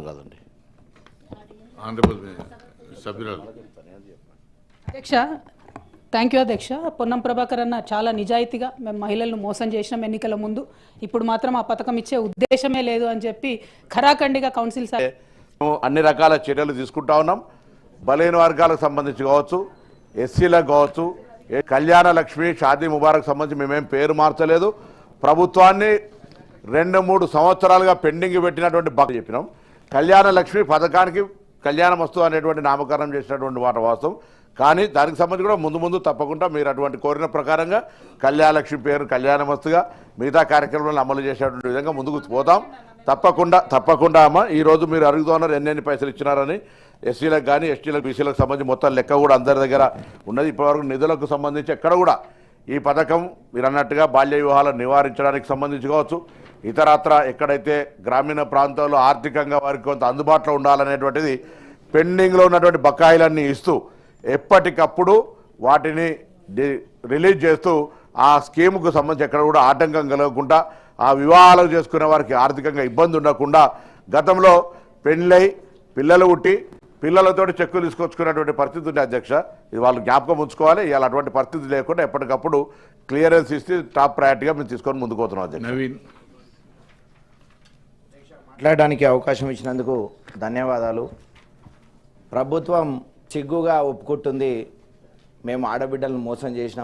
కాదండి. అధ్యక్ష, thank you అధ్యక్ష. పొన్నం ప్రభాకర్ అన్న చాలా నిజాయితీగా మేము మహిళలను మోసం చేసినాం ఎన్నికల ముందు, ఇప్పుడు మాత్రం ఆ పథకం ఇచ్చే ఉద్దేశమే లేదు అని చెప్పి ఖరాఖండిగా కౌన్సిల్ అన్ని రకాల చర్యలు తీసుకుంటా ఉన్నాం. బలహీన వర్గాలకు సంబంధించి కావచ్చు, ఎస్సీలకు కావచ్చు, కళ్యాణ లక్ష్మి షాదీ ముబారక్ సంబంధించి మేమేం పేరు మార్చలేదు. ప్రభుత్వాన్ని 2-3 సంవత్సరాలుగా పెండింగ్ పెట్టినటువంటి చెప్పినాం. కళ్యాణ లక్ష్మి పథకానికి కళ్యాణమస్తు అనేటువంటి నామకరణం చేసినటువంటి మాట వాస్తవం. కానీ దానికి సంబంధించి కూడా ముందు తప్పకుండా మీరు అటువంటి కోరిన ప్రకారంగా కళ్యాణ లక్ష్మి పేరు కళ్యాణమస్తుగా మిగతా కార్యక్రమాలను అమలు చేసేటువంటి విధంగా ముందుకు పోతాం. తప్పకుండా అమ్మ, ఈరోజు మీరు అడుగుతున్నారు ఎన్ని పైసలు ఇచ్చినారని. ఎస్సీలకు కానీ ఎస్టీలకు బీసీలకు సంబంధించి మొత్తం లెక్క కూడా అందరి దగ్గర ఉన్నది. ఇప్పటివరకు నిధులకు సంబంధించి ఎక్కడ కూడా ఈ పథకం మీరు అన్నట్టుగా బాల్య వివాహాలను నివారించడానికి సంబంధించి కావచ్చు, ఇతరత్ర ఎక్కడైతే గ్రామీణ ప్రాంతాల్లో ఆర్థికంగా వారికి కొంత అందుబాటులో ఉండాలనేటువంటిది పెండింగ్లో ఉన్నటువంటి బకాయిలన్నీ ఇస్తూ ఎప్పటికప్పుడు వాటిని రిలీజ్ చేస్తూ ఆ స్కీముకు సంబంధించి ఎక్కడ కూడా ఆటంకం కలగకుండా, ఆ వివాహాలు చేసుకునే వారికి ఆర్థికంగా ఇబ్బంది ఉండకుండా, గతంలో పెళ్ళై పిల్లలు పుట్టి పిల్లలతోటి చెక్కులు తీసుకొచ్చుకునేటువంటి పరిస్థితి ఉంది అధ్యక్ష. ఇది వాళ్ళు జ్ఞాపకం ఉంచుకోవాలి. ఇవాళ అటువంటి పరిస్థితి లేకుండా ఎప్పటికప్పుడు క్లియరెన్స్ ఇస్తే టాప్ ప్రయారిటీగా మేము తీసుకొని ముందుకు పోతున్నాం అధ్యక్ష. నవీన్ మాట్లాడడానికి అవకాశం ఇచ్చినందుకు ధన్యవాదాలు. ప్రభుత్వం చిగ్గుగా ఒప్పుకుంటుంది మేము ఆడబిడ్డలను మోసం చేసినాం.